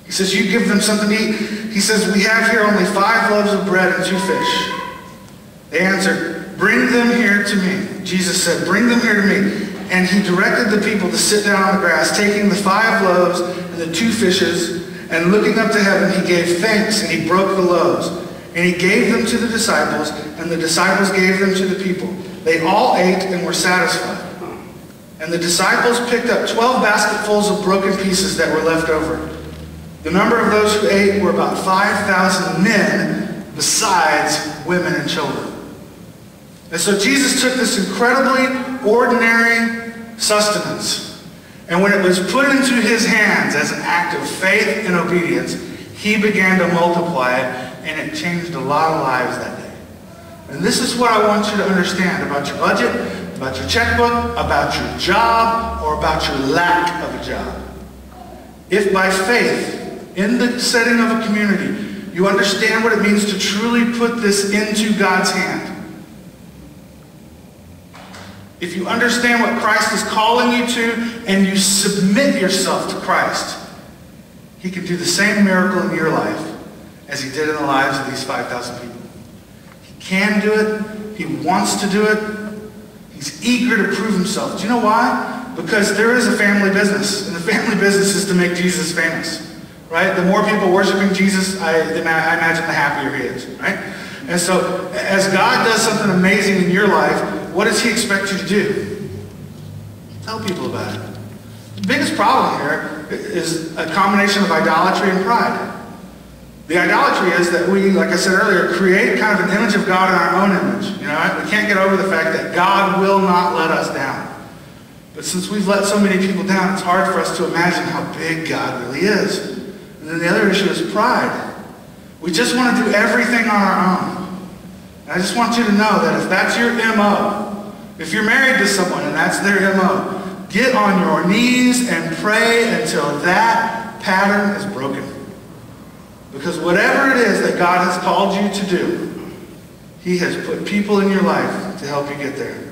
He says, you give them something to eat. He says, we have here only 5 loaves of bread and 2 fish. They answered, bring them here to me. Jesus said, bring them here to me. And he directed the people to sit down on the grass, taking the 5 loaves and the 2 fishes, and looking up to heaven, he gave thanks, and he broke the loaves. And he gave them to the disciples, and the disciples gave them to the people. They all ate and were satisfied. And the disciples picked up 12 basketfuls of broken pieces that were left over. The number of those who ate were about 5,000 men, besides women and children. And so Jesus took this incredibly ordinary sustenance, and when it was put into his hands as an act of faith and obedience, he began to multiply it, and it changed a lot of lives that day. And this is what I want you to understand about your budget, about your checkbook, about your job, or about your lack of a job. If by faith, in the setting of a community, you understand what it means to truly put this into God's hand, if you understand what Christ is calling you to, and you submit yourself to Christ, he can do the same miracle in your life as he did in the lives of these 5,000 people. He can do it. He wants to do it. He's eager to prove himself. Do you know why? Because there is a family business, and the family business is to make Jesus famous. Right? The more people worshiping Jesus, I imagine the happier he is. Right? And so, as God does something amazing in your life, what does he expect you to do? Tell people about it. The biggest problem here is a combination of idolatry and pride. The idolatry is that we, like I said earlier, create kind of an image of God in our own image. You know, we can't get over the fact that God will not let us down. But since we've let so many people down, it's hard for us to imagine how big God really is. And then the other issue is pride. We just want to do everything on our own. And I just want you to know that if that's your MO, if you're married to someone and that's their MO, get on your knees and pray until that pattern is broken. Because whatever it is that God has called you to do, he has put people in your life to help you get there.